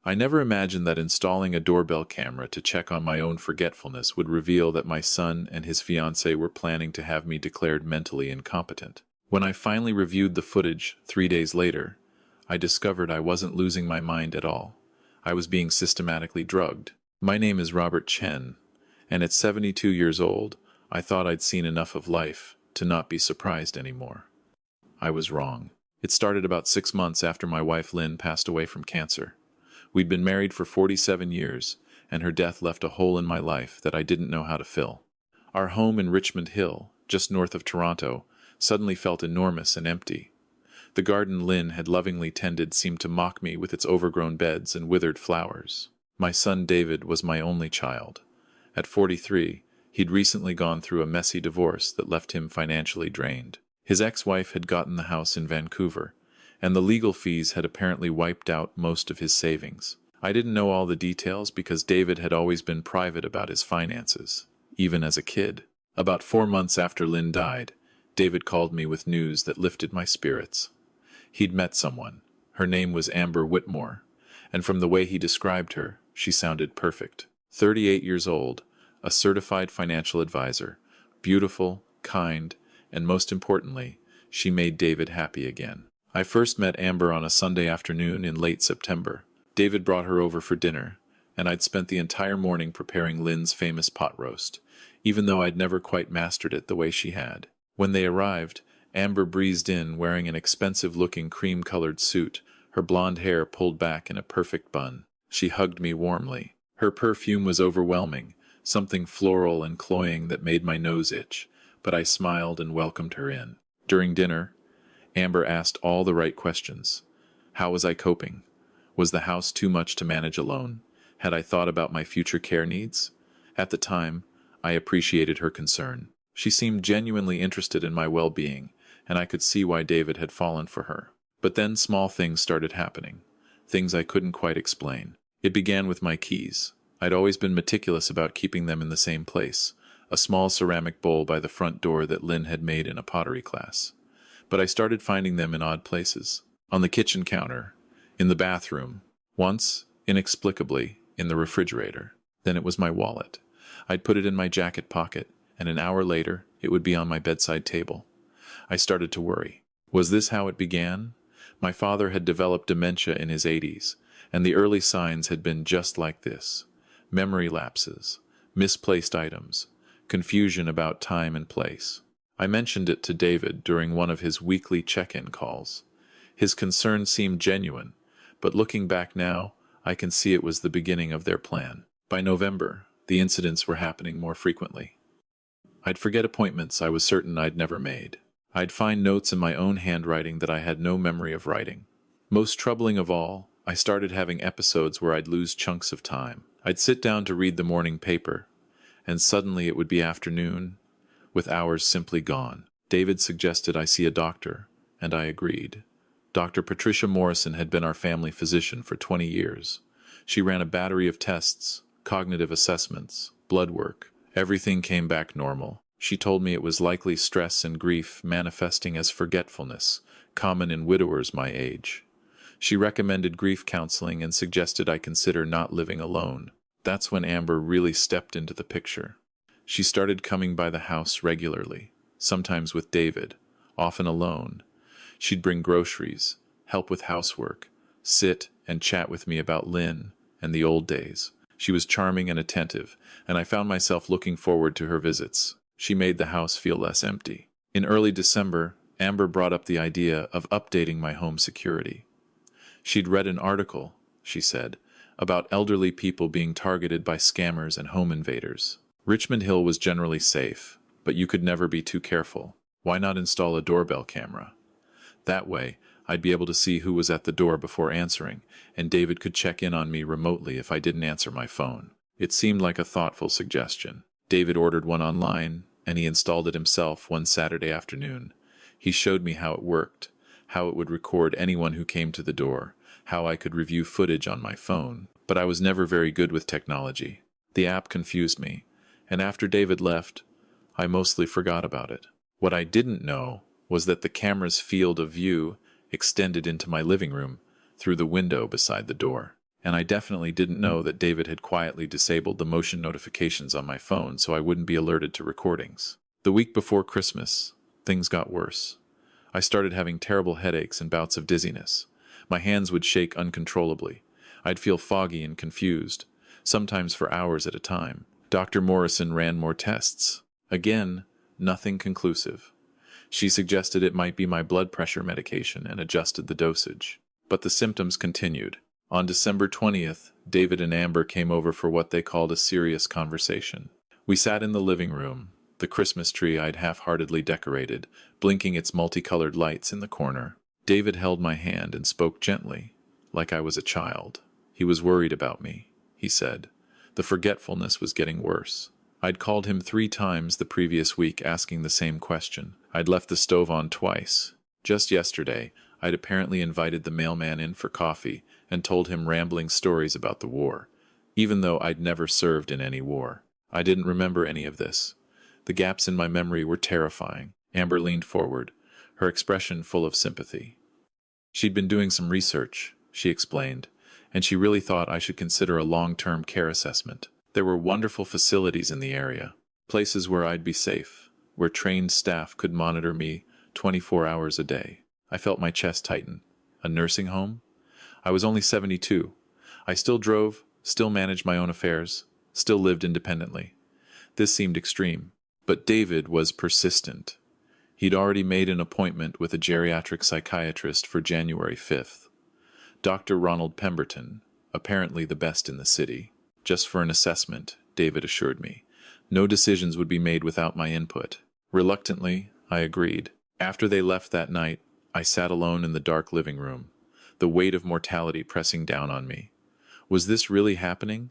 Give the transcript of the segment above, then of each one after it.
I never imagined that installing a doorbell camera to check on my own forgetfulness would reveal that my son and his fiancée were planning to have me declared mentally incompetent. When I finally reviewed the footage 3 days later, I discovered I wasn't losing my mind at all. I was being systematically drugged. My name is Robert Chen, and at 72 years old, I thought I'd seen enough of life to not be surprised anymore. I was wrong. It started about 6 months after my wife Lynn passed away from cancer. We'd been married for 47 years, and her death left a hole in my life that I didn't know how to fill. Our home in Richmond Hill, just north of Toronto, suddenly felt enormous and empty. The garden Lynn had lovingly tended seemed to mock me with its overgrown beds and withered flowers. My son David was my only child. At 43, he'd recently gone through a messy divorce that left him financially drained. His ex-wife had gotten the house in Vancouver, and the legal fees had apparently wiped out most of his savings. I didn't know all the details because David had always been private about his finances, even as a kid. About 4 months after Lynn died, David called me with news that lifted my spirits. He'd met someone. Her name was Amber Whitmore, and from the way he described her, she sounded perfect. 38 years old, a certified financial advisor, beautiful, kind, and most importantly, she made David happy again. I first met Amber on a Sunday afternoon in late September. David brought her over for dinner, and I'd spent the entire morning preparing Lynn's famous pot roast, even though I'd never quite mastered it the way she had. When they arrived, Amber breezed in wearing an expensive-looking cream-colored suit, her blonde hair pulled back in a perfect bun. She hugged me warmly. Her perfume was overwhelming, something floral and cloying that made my nose itch, but I smiled and welcomed her in. During dinner, Amber asked all the right questions. How was I coping? Was the house too much to manage alone? Had I thought about my future care needs? At the time, I appreciated her concern. She seemed genuinely interested in my well-being, and I could see why David had fallen for her. But then small things started happening, things I couldn't quite explain. It began with my keys. I'd always been meticulous about keeping them in the same place, a small ceramic bowl by the front door that Lynn had made in a pottery class. But I started finding them in odd places. On the kitchen counter, in the bathroom, once, inexplicably, in the refrigerator. Then it was my wallet. I'd put it in my jacket pocket, and an hour later, it would be on my bedside table. I started to worry. Was this how it began? My father had developed dementia in his 80s, and the early signs had been just like this. Memory lapses, misplaced items, confusion about time and place. I mentioned it to David during one of his weekly check-in calls. His concern seemed genuine, but looking back now, I can see it was the beginning of their plan. By November, the incidents were happening more frequently. I'd forget appointments I was certain I'd never made. I'd find notes in my own handwriting that I had no memory of writing. Most troubling of all, I started having episodes where I'd lose chunks of time. I'd sit down to read the morning paper, and suddenly it would be afternoon, with hours simply gone. David suggested I see a doctor, and I agreed. Dr. Patricia Morrison had been our family physician for 20 years. She ran a battery of tests, cognitive assessments, blood work. Everything came back normal. She told me it was likely stress and grief manifesting as forgetfulness, common in widowers my age. She recommended grief counseling and suggested I consider not living alone. That's when Amber really stepped into the picture. She started coming by the house regularly, sometimes with David, often alone. She'd bring groceries, help with housework, sit and chat with me about Lynn and the old days. She was charming and attentive, and I found myself looking forward to her visits. She made the house feel less empty. In early December, Amber brought up the idea of updating my home security. She'd read an article, she said, about elderly people being targeted by scammers and home invaders. Richmond Hill was generally safe, but you could never be too careful. Why not install a doorbell camera? That way, I'd be able to see who was at the door before answering, and David could check in on me remotely if I didn't answer my phone. It seemed like a thoughtful suggestion. David ordered one online, and he installed it himself one Saturday afternoon. He showed me how it worked, how it would record anyone who came to the door, how I could review footage on my phone. But I was never very good with technology. The app confused me, and after David left, I mostly forgot about it. What I didn't know was that the camera's field of view extended into my living room through the window beside the door. And I definitely didn't know that David had quietly disabled the motion notifications on my phone so I wouldn't be alerted to recordings. The week before Christmas, things got worse. I started having terrible headaches and bouts of dizziness. My hands would shake uncontrollably. I'd feel foggy and confused, sometimes for hours at a time. Dr. Morrison ran more tests. Again, nothing conclusive. She suggested it might be my blood pressure medication and adjusted the dosage. But the symptoms continued. On December 20th, David and Amber came over for what they called a serious conversation. We sat in the living room, the Christmas tree I'd half-heartedly decorated, blinking its multicolored lights in the corner. David held my hand and spoke gently, like I was a child. He was worried about me, he said. The forgetfulness was getting worse. I'd called him 3 times the previous week asking the same question. I'd left the stove on twice. Just yesterday, I'd apparently invited the mailman in for coffee and told him rambling stories about the war, even though I'd never served in any war. I didn't remember any of this. The gaps in my memory were terrifying. Amber leaned forward, her expression full of sympathy. She'd been doing some research, she explained, and she really thought I should consider a long-term care assessment. There were wonderful facilities in the area, places where I'd be safe, where trained staff could monitor me 24 hours a day. I felt my chest tighten. A nursing home? I was only 72. I still drove, still managed my own affairs, still lived independently. This seemed extreme. But David was persistent. He'd already made an appointment with a geriatric psychiatrist for January 5th. Dr. Ronald Pemberton, apparently the best in the city. Just for an assessment, David assured me. No decisions would be made without my input. Reluctantly, I agreed. After they left that night, I sat alone in the dark living room, the weight of mortality pressing down on me. Was this really happening?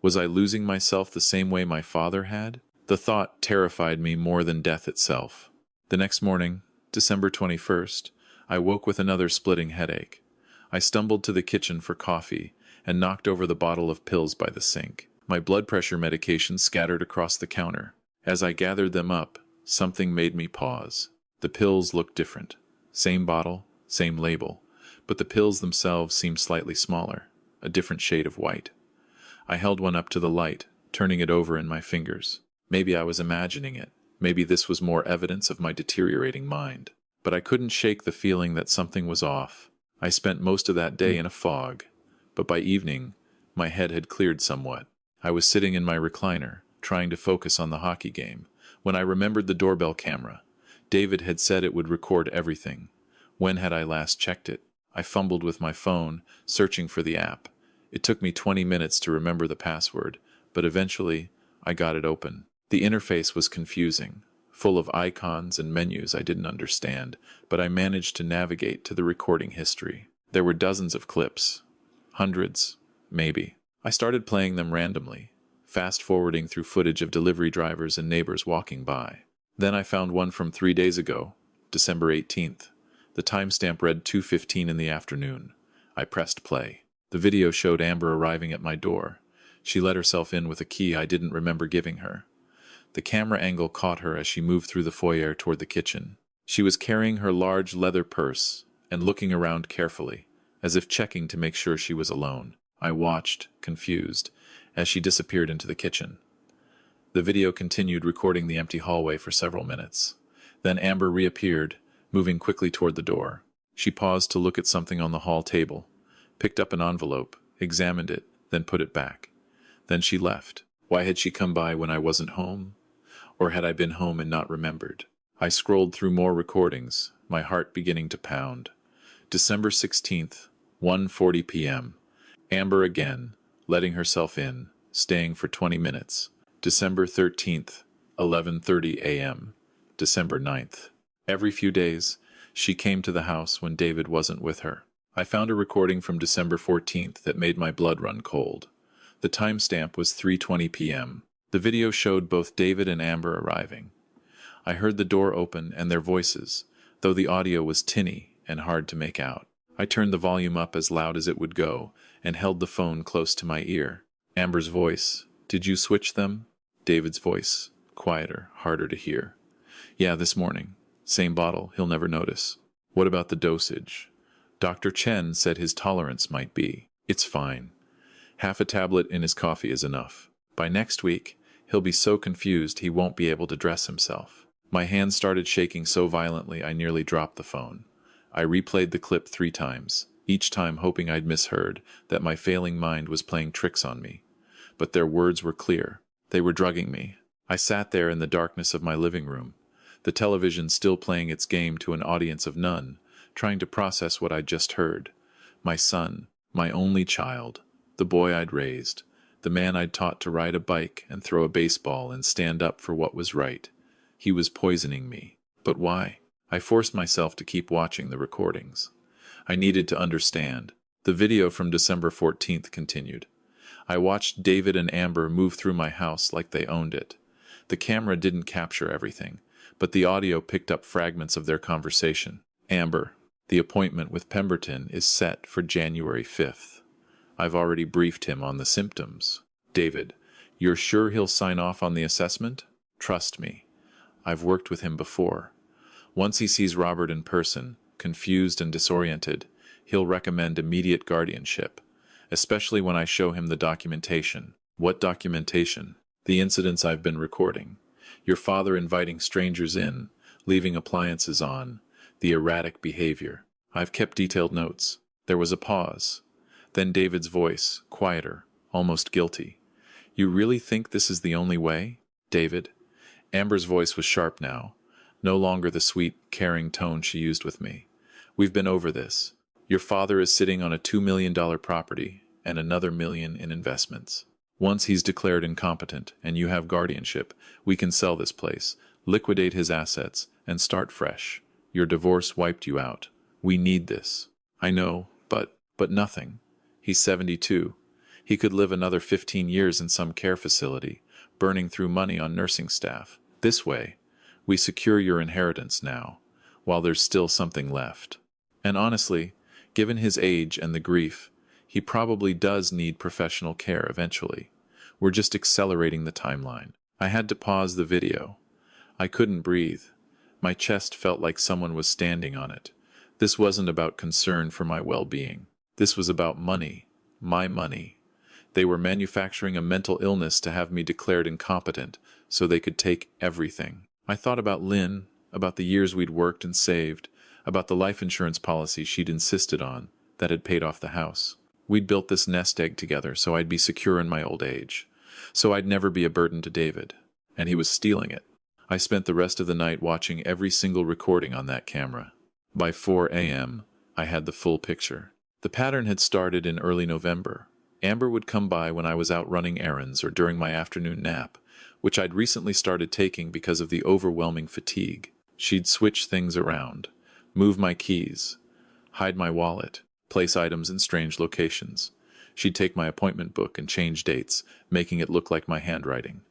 Was I losing myself the same way my father had? The thought terrified me more than death itself. The next morning, December 21st, I woke with another splitting headache. I stumbled to the kitchen for coffee and knocked over the bottle of pills by the sink. My blood pressure medication scattered across the counter. As I gathered them up, something made me pause. The pills looked different. Same bottle, same label, but the pills themselves seemed slightly smaller, a different shade of white. I held one up to the light, turning it over in my fingers. Maybe I was imagining it. Maybe this was more evidence of my deteriorating mind. But I couldn't shake the feeling that something was off. I spent most of that day in a fog, but by evening, my head had cleared somewhat. I was sitting in my recliner, trying to focus on the hockey game, when I remembered the doorbell camera. David had said it would record everything. When had I last checked it? I fumbled with my phone, searching for the app. It took me 20 minutes to remember the password, but eventually, I got it open. The interface was confusing, full of icons and menus I didn't understand, but I managed to navigate to the recording history. There were dozens of clips. Hundreds, maybe. I started playing them randomly, fast-forwarding through footage of delivery drivers and neighbors walking by. Then I found one from 3 days ago, December 18th. The timestamp read 2:15 in the afternoon. I pressed play. The video showed Amber arriving at my door. She let herself in with a key I didn't remember giving her. The camera angle caught her as she moved through the foyer toward the kitchen. She was carrying her large leather purse and looking around carefully, as if checking to make sure she was alone. I watched, confused, as she disappeared into the kitchen. The video continued recording the empty hallway for several minutes. Then Amber reappeared, moving quickly toward the door. She paused to look at something on the hall table, picked up an envelope, examined it, then put it back. Then she left. Why had she come by when I wasn't home? Or had I been home and not remembered? I scrolled through more recordings, my heart beginning to pound. December 16th, 1:40 p.m. Amber again, letting herself in, staying for 20 minutes. December 13th, 11:30 a.m. December 9th. Every few days, she came to the house when David wasn't with her. I found a recording from December 14th that made my blood run cold. The timestamp was 3:20 p.m. The video showed both David and Amber arriving. I heard the door open and their voices, though the audio was tinny and hard to make out. I turned the volume up as loud as it would go and held the phone close to my ear. Amber's voice, "Did you switch them?" David's voice, quieter, harder to hear. "Yeah, this morning. Same bottle, he'll never notice." "What about the dosage?" "Dr. Chen said his tolerance might be." "It's fine. Half a tablet in his coffee is enough. By next week, he'll be so confused he won't be able to dress himself. My hands started shaking so violently I nearly dropped the phone. I replayed the clip 3 times, each time hoping I'd misheard, that my failing mind was playing tricks on me. But their words were clear. They were drugging me. I sat there in the darkness of my living room, the television still playing its game to an audience of none, trying to process what I'd just heard. My son, my only child, the boy I'd raised, the man I'd taught to ride a bike and throw a baseball and stand up for what was right. He was poisoning me. But why? I forced myself to keep watching the recordings. I needed to understand. The video from December 14th continued. I watched David and Amber move through my house like they owned it. The camera didn't capture everything, but the audio picked up fragments of their conversation. Amber, the appointment with Pemberton is set for January 5th. I've already briefed him on the symptoms. David, you're sure he'll sign off on the assessment? Trust me. I've worked with him before. Once he sees Robert in person, confused and disoriented, he'll recommend immediate guardianship, especially when I show him the documentation. What documentation? The incidents I've been recording. Your father inviting strangers in, leaving appliances on, the erratic behavior. I've kept detailed notes. There was a pause. Then David's voice, quieter, almost guilty. You really think this is the only way, David? Amber's voice was sharp now, no longer the sweet, caring tone she used with me. We've been over this. Your father is sitting on a $2 million property and another $1 million in investments. Once he's declared incompetent and you have guardianship, we can sell this place, liquidate his assets, and start fresh. Your divorce wiped you out. We need this. I know, but nothing. He's 72. He could live another 15 years in some care facility, burning through money on nursing staff. This way, we secure your inheritance now, while there's still something left. And honestly, given his age and the grief, he probably does need professional care eventually. We're just accelerating the timeline. I had to pause the video. I couldn't breathe. My chest felt like someone was standing on it. This wasn't about concern for my well-being. This was about money. My money. They were manufacturing a mental illness to have me declared incompetent so they could take everything. I thought about Lynn, about the years we'd worked and saved, about the life insurance policy she'd insisted on that had paid off the house. We'd built this nest egg together so I'd be secure in my old age, so I'd never be a burden to David, and he was stealing it. I spent the rest of the night watching every single recording on that camera. By 4 a.m., I had the full picture. The pattern had started in early November. Amber would come by when I was out running errands or during my afternoon nap, which I'd recently started taking because of the overwhelming fatigue. She'd switch things around, move my keys, hide my wallet, place items in strange locations. She'd take my appointment book and change dates, making it look like my handwriting.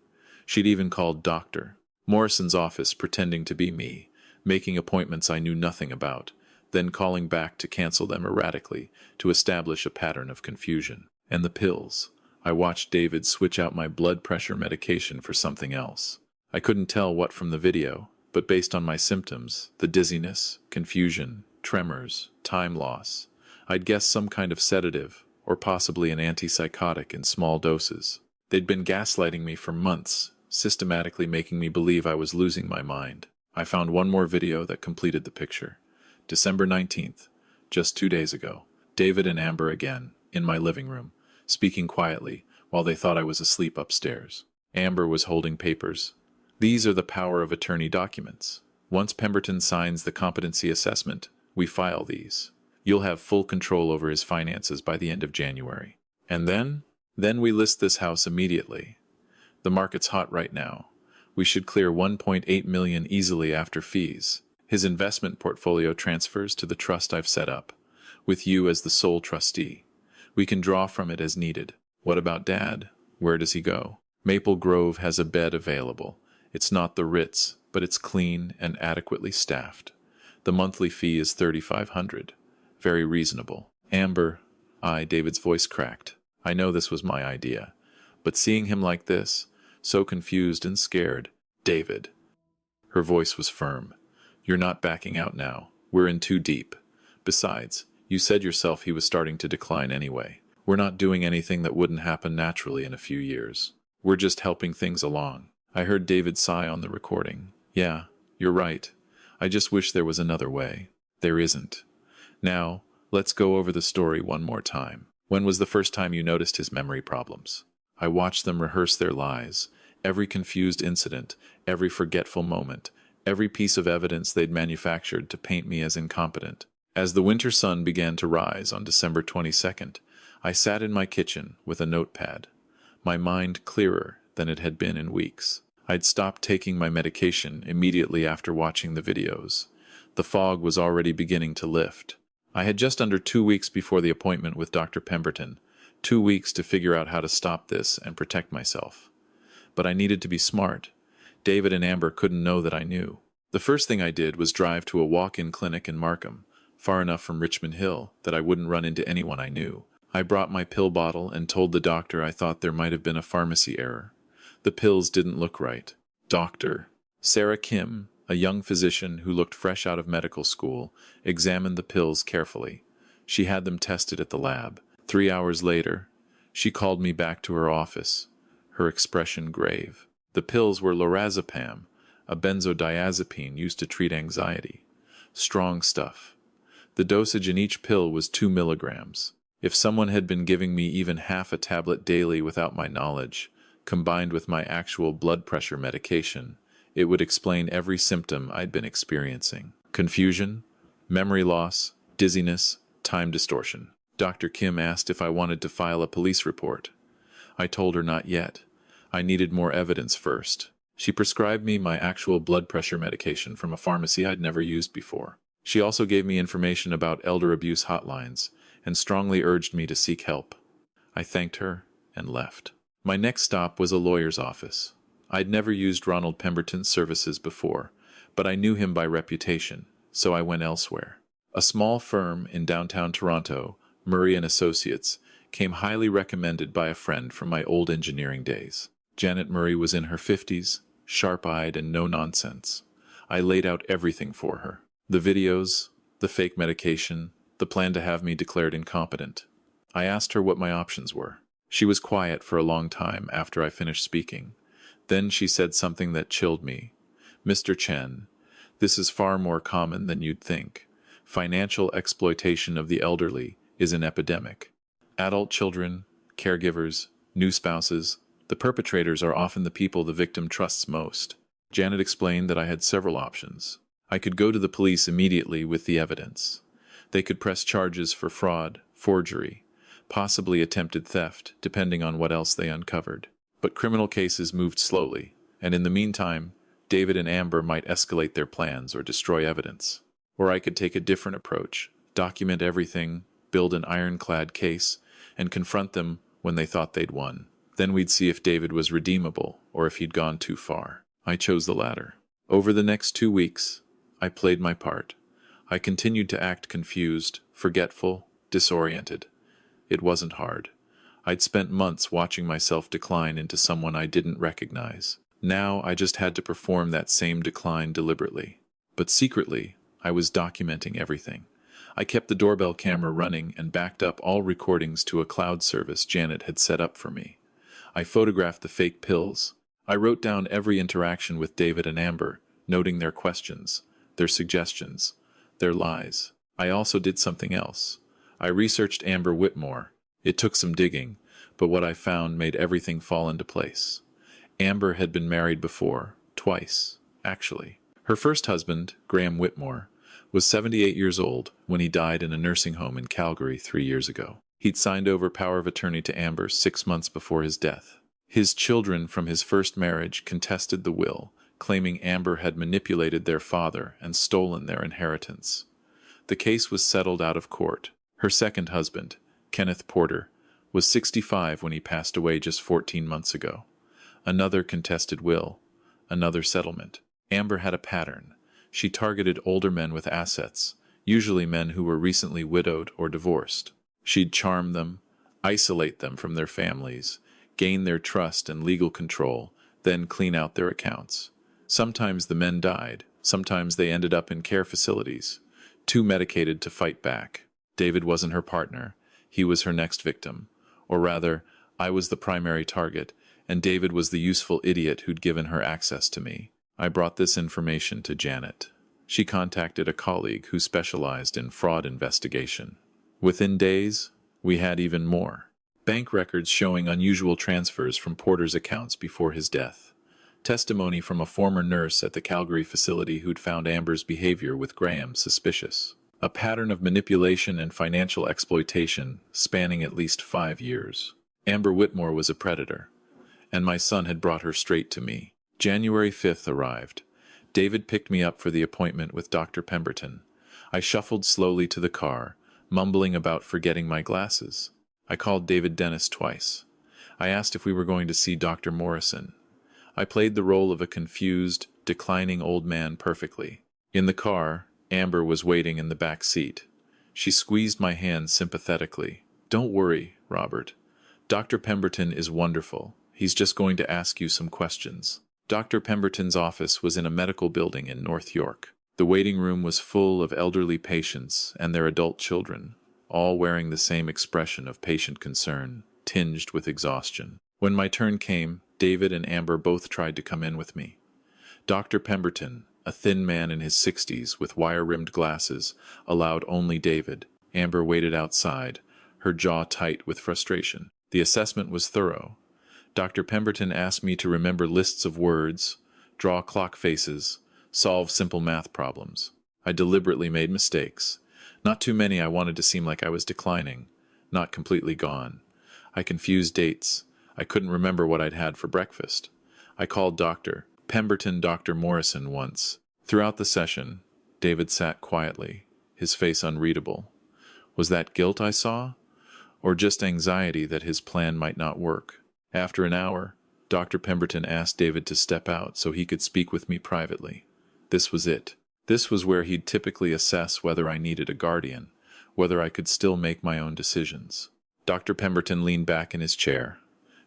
She'd even called Dr. Morrison's office pretending to be me, making appointments I knew nothing about, then calling back to cancel them erratically to establish a pattern of confusion. And the pills. I watched David switch out my blood pressure medication for something else. I couldn't tell what from the video, but based on my symptoms, the dizziness, confusion, tremors, time loss, I'd guess some kind of sedative, or possibly an antipsychotic in small doses. They'd been gaslighting me for months, systematically making me believe I was losing my mind. I found one more video that completed the picture. December 19th, just 2 days ago. David and Amber again, in my living room, speaking quietly while they thought I was asleep upstairs. Amber was holding papers. These are the power of attorney documents. Once Pemberton signs the competency assessment, we file these. You'll have full control over his finances by the end of January. And then we list this house immediately. The market's hot right now. We should clear $1.8 million easily after fees. His investment portfolio transfers to the trust I've set up, with you as the sole trustee. We can draw from it as needed. What about Dad? Where does he go? Maple Grove has a bed available. It's not the Ritz, but it's clean and adequately staffed. The monthly fee is $3,500. Very reasonable. Amber, David's voice cracked. I know this was my idea, but seeing him like this, so confused and scared, David. Her voice was firm. You're not backing out now. We're in too deep. Besides, you said yourself he was starting to decline anyway. We're not doing anything that wouldn't happen naturally in a few years. We're just helping things along." I heard David sigh on the recording. "Yeah, you're right. I just wish there was another way." There isn't. Now, let's go over the story one more time. When was the first time you noticed his memory problems? I watched them rehearse their lies. Every confused incident, every forgetful moment, every piece of evidence they'd manufactured to paint me as incompetent. As the winter sun began to rise on December 22nd, I sat in my kitchen with a notepad, my mind clearer than it had been in weeks. I'd stopped taking my medication immediately after watching the videos. The fog was already beginning to lift. I had just under 2 weeks before the appointment with Dr. Pemberton, 2 weeks to figure out how to stop this and protect myself. But I needed to be smart. David and Amber couldn't know that I knew. The first thing I did was drive to a walk-in clinic in Markham, far enough from Richmond Hill that I wouldn't run into anyone I knew. I brought my pill bottle and told the doctor I thought there might have been a pharmacy error. The pills didn't look right. Dr. Sarah Kim, a young physician who looked fresh out of medical school, examined the pills carefully. She had them tested at the lab. 3 hours later, she called me back to her office, her expression grave. The pills were lorazepam, a benzodiazepine used to treat anxiety. Strong stuff. The dosage in each pill was 2 milligrams. If someone had been giving me even half a tablet daily without my knowledge, combined with my actual blood pressure medication, it would explain every symptom I'd been experiencing. Confusion, memory loss, dizziness, time distortion. Dr. Kim asked if I wanted to file a police report. I told her not yet. I needed more evidence first. She prescribed me my actual blood pressure medication from a pharmacy I'd never used before. She also gave me information about elder abuse hotlines and strongly urged me to seek help. I thanked her and left. My next stop was a lawyer's office. I'd never used Ronald Pemberton's services before, but I knew him by reputation, so I went elsewhere. A small firm in downtown Toronto, Murray & Associates, came highly recommended by a friend from my old engineering days. Janet Murray was in her 50s, sharp-eyed and no-nonsense. I laid out everything for her. The videos, the fake medication, the plan to have me declared incompetent. I asked her what my options were. She was quiet for a long time after I finished speaking. Then she said something that chilled me. "Mr. Chen, this is far more common than you'd think. Financial exploitation of the elderly is an epidemic. Adult children, caregivers, new spouses, the perpetrators are often the people the victim trusts most." Janet explained that I had several options. I could go to the police immediately with the evidence. They could press charges for fraud, forgery, possibly attempted theft, depending on what else they uncovered. But criminal cases moved slowly, and in the meantime, David and Amber might escalate their plans or destroy evidence. Or I could take a different approach, document everything, build an ironclad case, and confront them when they thought they'd won. Then we'd see if David was redeemable or if he'd gone too far. I chose the latter. Over the next 2 weeks, I played my part. I continued to act confused, forgetful, disoriented. It wasn't hard. I'd spent months watching myself decline into someone I didn't recognize. Now I just had to perform that same decline deliberately. But secretly, I was documenting everything. I kept the doorbell camera running and backed up all recordings to a cloud service Janet had set up for me. I photographed the fake pills. I wrote down every interaction with David and Amber, noting their questions, their suggestions, their lies. I also did something else. I researched Amber Whitmore. It took some digging, but what I found made everything fall into place. Amber had been married before, twice, actually. Her first husband, Graham Whitmore, was 78 years old when he died in a nursing home in Calgary 3 years ago. He'd signed over power of attorney to Amber 6 months before his death. His children from his first marriage contested the will, claiming Amber had manipulated their father and stolen their inheritance. The case was settled out of court. Her second husband, Kenneth Porter, was 65 when he passed away just 14 months ago. Another contested will, another settlement. Amber had a pattern. She targeted older men with assets, usually men who were recently widowed or divorced. She'd charm them, isolate them from their families, gain their trust and legal control, then clean out their accounts. Sometimes the men died, sometimes they ended up in care facilities, too medicated to fight back. David wasn't her partner. He was her next victim, Or rather, I was the primary target, and David was the useful idiot who'd given her access to me. I brought this information to Janet. She contacted a colleague who specialized in fraud investigation. Within days, we had even more. Bank records showing unusual transfers from Porter's accounts before his death. Testimony from a former nurse at the Calgary facility who'd found Amber's behavior with Graham suspicious. A pattern of manipulation and financial exploitation spanning at least 5 years. Amber Whitmore was a predator, and my son had brought her straight to me. January 5th arrived. David picked me up for the appointment with Dr. Pemberton. I shuffled slowly to the car, mumbling about forgetting my glasses. I called David Dennis twice. I asked if we were going to see Dr. Morrison. I played the role of a confused, declining old man perfectly. In the car, Amber was waiting in the back seat. She squeezed my hand sympathetically. "Don't worry, Robert. Dr. Pemberton is wonderful. He's just going to ask you some questions." Dr. Pemberton's office was in a medical building in North York. The waiting room was full of elderly patients and their adult children, all wearing the same expression of patient concern, tinged with exhaustion. When my turn came, David and Amber both tried to come in with me. Dr. Pemberton, a thin man in his 60s with wire-rimmed glasses, allowed only David. Amber waited outside, her jaw tight with frustration. The assessment was thorough. Dr. Pemberton asked me to remember lists of words, draw clock faces, solve simple math problems. I deliberately made mistakes. Not too many. I wanted to seem like I was declining, not completely gone. I confused dates. I couldn't remember what I'd had for breakfast. I called Dr. Pemberton Dr. Morrison once. Throughout the session, David sat quietly, his face unreadable. Was that guilt I saw? Or just anxiety that his plan might not work? After an hour, Dr. Pemberton asked David to step out so he could speak with me privately. This was it. This was where he'd typically assess whether I needed a guardian, whether I could still make my own decisions. Dr. Pemberton leaned back in his chair.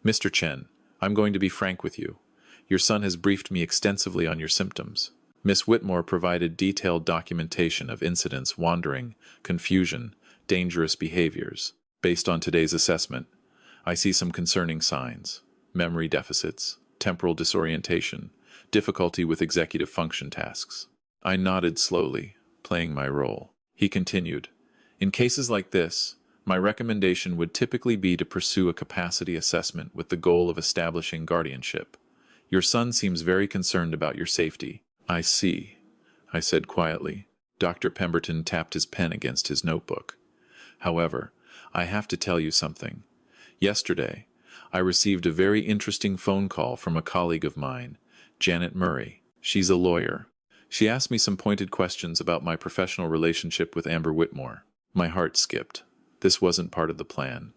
"Mr. Chen, I'm going to be frank with you. Your son has briefed me extensively on your symptoms." Miss Whitmore provided detailed documentation of incidents, wandering, confusion, dangerous behaviors. Based on today's assessment, I see some concerning signs: memory deficits, temporal disorientation, difficulty with executive function tasks. I nodded slowly, playing my role. He continued, "In cases like this, my recommendation would typically be to pursue a capacity assessment with the goal of establishing guardianship. Your son seems very concerned about your safety." "I see," I said quietly. Dr. Pemberton tapped his pen against his notebook. "However, I have to tell you something. Yesterday, I received a very interesting phone call from a colleague of mine, Janet Murray. She's a lawyer. She asked me some pointed questions about my professional relationship with Amber Whitmore. My heart skipped. This wasn't part of the plan.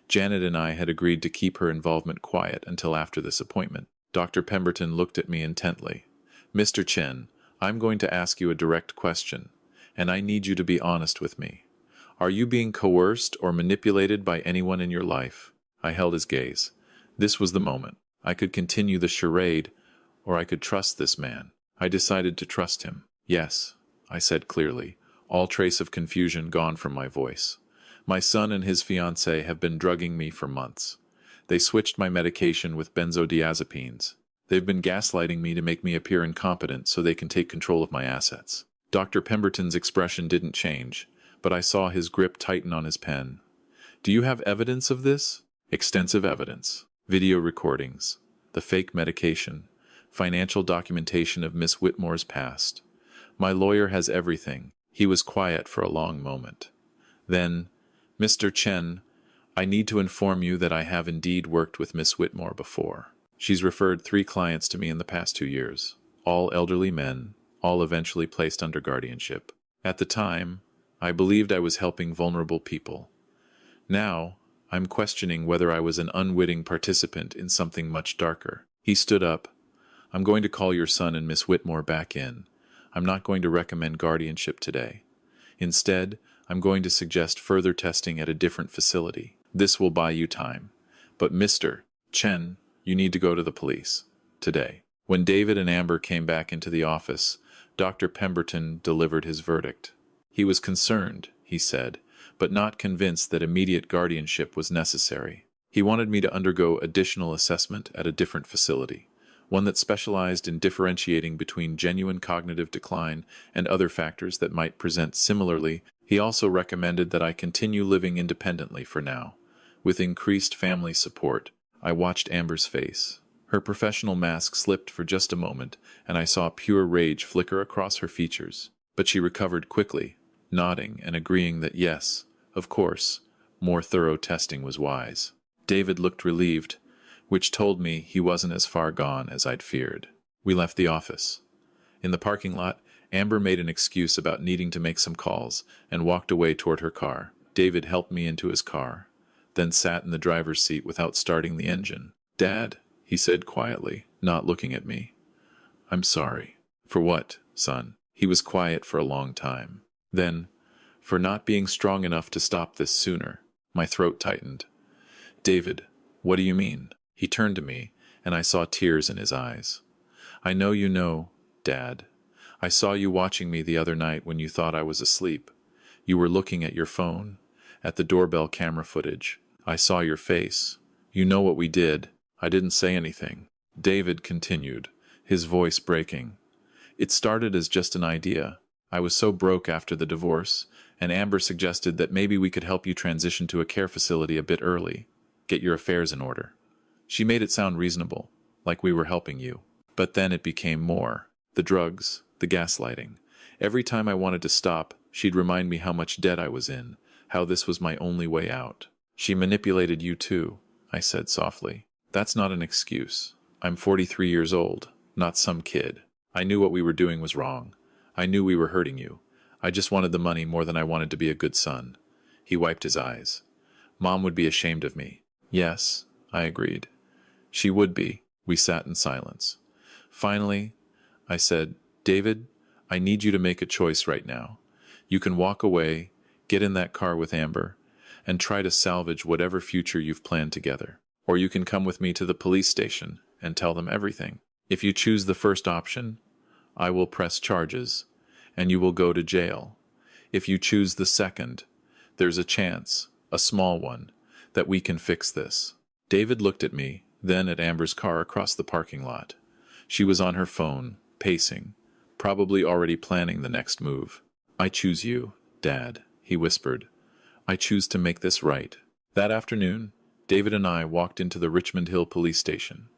Janet and I had agreed to keep her involvement quiet until after this appointment. Dr. Pemberton looked at me intently. "Mr. Chen, I'm going to ask you a direct question, and I need you to be honest with me. Are you being coerced or manipulated by anyone in your life?" I held his gaze. This was the moment. I could continue the charade, or I could trust this man. I decided to trust him. "Yes," I said clearly, all trace of confusion gone from my voice. "My son and his fiancée have been drugging me for months. They switched my medication with benzodiazepines. They've been gaslighting me to make me appear incompetent so they can take control of my assets." Dr. Pemberton's expression didn't change, but I saw his grip tighten on his pen. "Do you have evidence of this?" "Extensive evidence. Video recordings, the fake medication, financial documentation of Miss Whitmore's past. My lawyer has everything." He was quiet for a long moment. Then, "Mr. Chen, I need to inform you that I have indeed worked with Miss Whitmore before. She's referred 3 clients to me in the past 2 years, all elderly men, all eventually placed under guardianship. At the time, I believed I was helping vulnerable people. Now, I'm questioning whether I was an unwitting participant in something much darker." He stood up. "I'm going to call your son and Miss Whitmore back in. I'm not going to recommend guardianship today. Instead, I'm going to suggest further testing at a different facility. This will buy you time. But Mr. Chen, you need to go to the police. Today." When David and Amber came back into the office, Dr. Pemberton delivered his verdict. He was concerned, he said, but not convinced that immediate guardianship was necessary. He wanted me to undergo additional assessment at a different facility, one that specialized in differentiating between genuine cognitive decline and other factors that might present similarly. He also recommended that I continue living independently for now. With increased family support, I watched Amber's face. Her professional mask slipped for just a moment, and I saw pure rage flicker across her features. But she recovered quickly, nodding and agreeing that yes, of course, more thorough testing was wise. David looked relieved, which told me he wasn't as far gone as I'd feared. We left the office. In the parking lot, Amber made an excuse about needing to make some calls and walked away toward her car. David helped me into his car, then sat in the driver's seat without starting the engine. "Dad," he said quietly, not looking at me. "I'm sorry." "For what, son?" He was quiet for a long time. Then, "For not being strong enough to stop this sooner." My throat tightened. "David, what do you mean?" He turned to me, and I saw tears in his eyes. "I know you know, Dad. I saw you watching me the other night when you thought I was asleep. You were looking at your phone, at the doorbell camera footage. I saw your face. You know what we did. I didn't say anything." David continued, his voice breaking. "It started as just an idea. I was so broke after the divorce, and Amber suggested that maybe we could help you transition to a care facility a bit early, get your affairs in order. She made it sound reasonable, like we were helping you. But then it became more. The drugs, the gaslighting. Every time I wanted to stop, she'd remind me how much debt I was in, how this was my only way out. She manipulated you too," I said softly. "That's not an excuse. I'm 43 years old, not some kid. I knew what we were doing was wrong. I knew we were hurting you. I just wanted the money more than I wanted to be a good son." He wiped his eyes. "Mom would be ashamed of me." "Yes," I agreed. "She would be." We sat in silence. Finally, I said, "David, I need you to make a choice right now. You can walk away, get in that car with Amber, and try to salvage whatever future you've planned together. Or you can come with me to the police station and tell them everything. If you choose the first option, I will press charges, and you will go to jail. If you choose the second, there's a chance, a small one, that we can fix this." David looked at me, then at Amber's car across the parking lot. She was on her phone, pacing, probably already planning the next move. "I choose you, Dad," he whispered. "I choose to make this right." That afternoon, David and I walked into the Richmond Hill police station.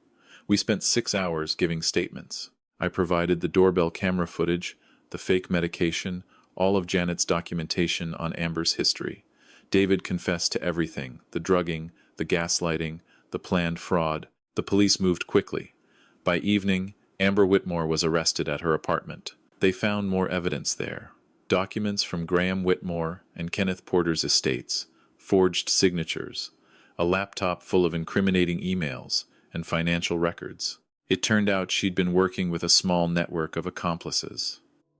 We spent 6 hours giving statements. I provided the doorbell camera footage, the fake medication, all of Janet's documentation on Amber's history. David confessed to everything, the drugging, the gaslighting, the planned fraud. The police moved quickly. By evening, Amber Whitmore was arrested at her apartment. They found more evidence there. Documents from Graham Whitmore and Kenneth Porter's estates, forged signatures, a laptop full of incriminating emails, and financial records. It turned out she'd been working with a small network of accomplices.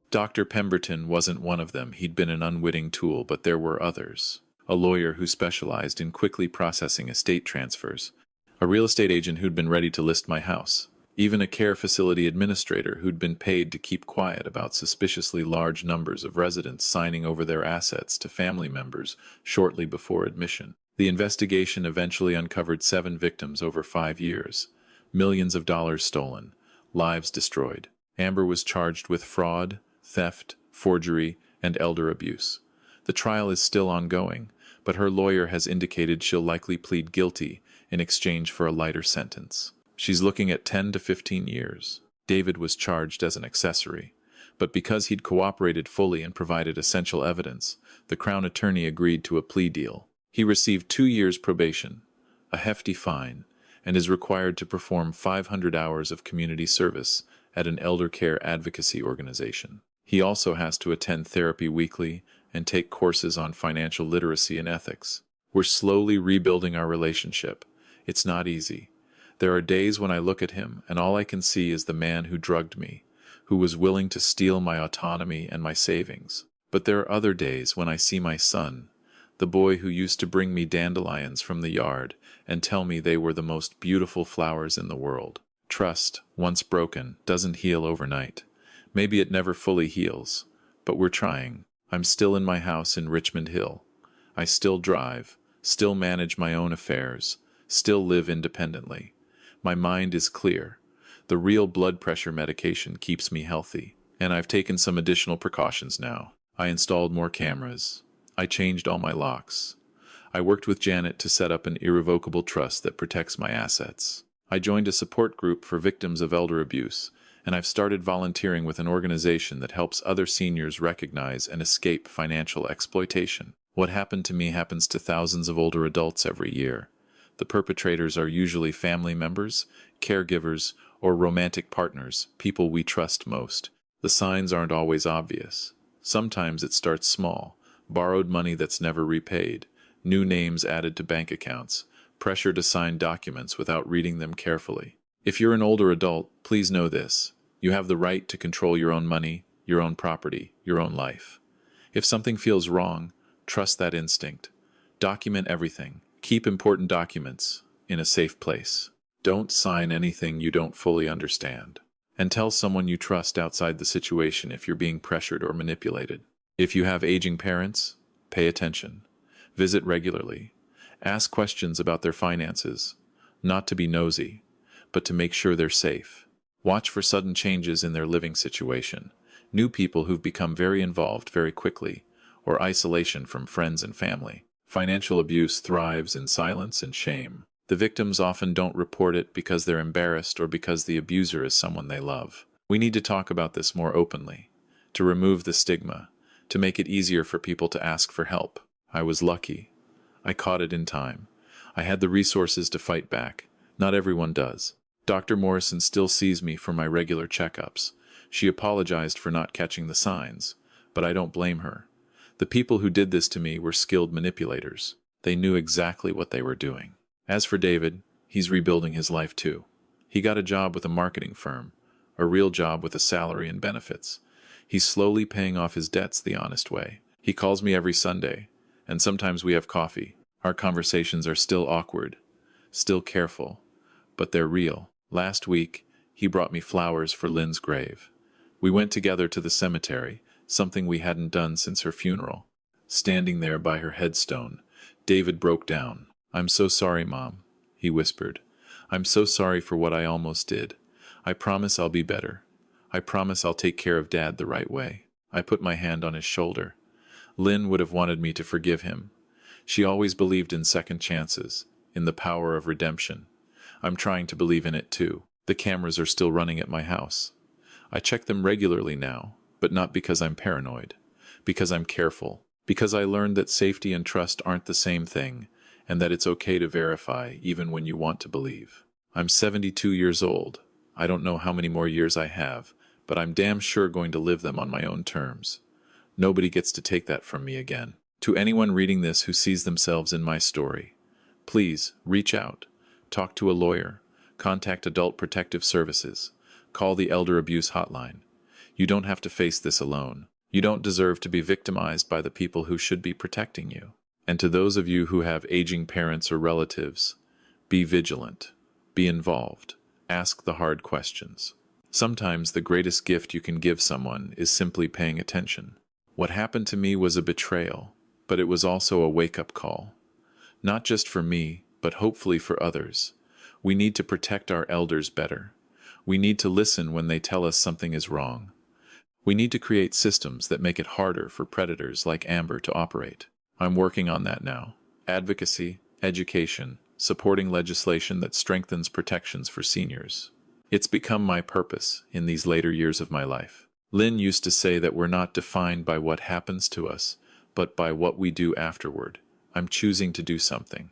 Dr. Pemberton wasn't one of them. He'd been an unwitting tool, but there were others. A lawyer who specialized in quickly processing estate transfers, a real estate agent who'd been ready to list my house, even a care facility administrator who'd been paid to keep quiet about suspiciously large numbers of residents signing over their assets to family members shortly before admission. The investigation eventually uncovered 7 victims over 5 years, millions of dollars stolen, lives destroyed. Amber was charged with fraud, theft, forgery, and elder abuse. The trial is still ongoing, but her lawyer has indicated she'll likely plead guilty in exchange for a lighter sentence. She's looking at 10 to 15 years. David was charged as an accessory, but because he'd cooperated fully and provided essential evidence, the Crown Attorney agreed to a plea deal. He received 2 years probation, a hefty fine, and is required to perform 500 hours of community service at an elder care advocacy organization. He also has to attend therapy weekly and take courses on financial literacy and ethics. We're slowly rebuilding our relationship. It's not easy. There are days when I look at him and all I can see is the man who drugged me, who was willing to steal my autonomy and my savings. But there are other days when I see my son, the boy who used to bring me dandelions from the yard and tell me they were the most beautiful flowers in the world. Trust, once broken, doesn't heal overnight. Maybe it never fully heals, but we're trying. I'm still in my house in Richmond Hill. I still drive, still manage my own affairs, still live independently. My mind is clear. The real blood pressure medication keeps me healthy, and I've taken some additional precautions now. I installed more cameras. I changed all my locks. I worked with Janet to set up an irrevocable trust that protects my assets. I joined a support group for victims of elder abuse, and I've started volunteering with an organization that helps other seniors recognize and escape financial exploitation. What happened to me happens to thousands of older adults every year. The perpetrators are usually family members, caregivers, or romantic partners, people we trust most. The signs aren't always obvious. Sometimes it starts small: borrowed money that's never repaid, new names added to bank accounts, pressure to sign documents without reading them carefully. If you're an older adult, please know this: you have the right to control your own money, your own property, your own life. If something feels wrong, trust that instinct. Document everything. Keep important documents in a safe place. Don't sign anything you don't fully understand. And tell someone you trust outside the situation if you're being pressured or manipulated. If you have aging parents, pay attention. Visit regularly. Ask questions about their finances, not to be nosy, but to make sure they're safe. Watch for sudden changes in their living situation, new people who've become very involved very quickly, or isolation from friends and family. Financial abuse thrives in silence and shame. The victims often don't report it because they're embarrassed or because the abuser is someone they love. We need to talk about this more openly, to remove the stigma, to make it easier for people to ask for help. I was lucky. I caught it in time. I had the resources to fight back. Not everyone does. Dr. Morrison still sees me for my regular checkups. She apologized for not catching the signs, but I don't blame her. The people who did this to me were skilled manipulators. They knew exactly what they were doing. As for David, he's rebuilding his life too. He got a job with a marketing firm, a real job with a salary and benefits. He's slowly paying off his debts the honest way. He calls me every Sunday, and sometimes we have coffee. Our conversations are still awkward, still careful, but they're real. Last week, he brought me flowers for Lynn's grave. We went together to the cemetery, something we hadn't done since her funeral. Standing there by her headstone, David broke down. "I'm so sorry, Mom," he whispered. "I'm so sorry for what I almost did. I promise I'll be better. I promise I'll take care of Dad the right way." I put my hand on his shoulder. Lynn would have wanted me to forgive him. She always believed in second chances, in the power of redemption. I'm trying to believe in it too. The cameras are still running at my house. I check them regularly now, but not because I'm paranoid, because I'm careful, because I learned that safety and trust aren't the same thing, and that it's okay to verify even when you want to believe. I'm 72 years old. I don't know how many more years I have, but I'm damn sure going to live them on my own terms. Nobody gets to take that from me again. To anyone reading this who sees themselves in my story, please reach out, talk to a lawyer, contact Adult Protective Services, call the Elder Abuse Hotline. You don't have to face this alone. You don't deserve to be victimized by the people who should be protecting you. And to those of you who have aging parents or relatives, be vigilant, be involved, ask the hard questions. Sometimes the greatest gift you can give someone is simply paying attention. What happened to me was a betrayal, but it was also a wake-up call. Not just for me, but hopefully for others. We need to protect our elders better. We need to listen when they tell us something is wrong. We need to create systems that make it harder for predators like Amber to operate. I'm working on that now. Advocacy, education, supporting legislation that strengthens protections for seniors. It's become my purpose in these later years of my life. Lynn used to say that we're not defined by what happens to us, but by what we do afterward. I'm choosing to do something.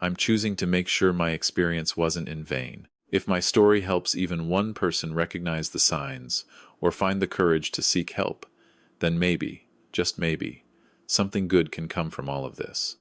I'm choosing to make sure my experience wasn't in vain. If my story helps even one person recognize the signs or find the courage to seek help, then maybe, just maybe, something good can come from all of this.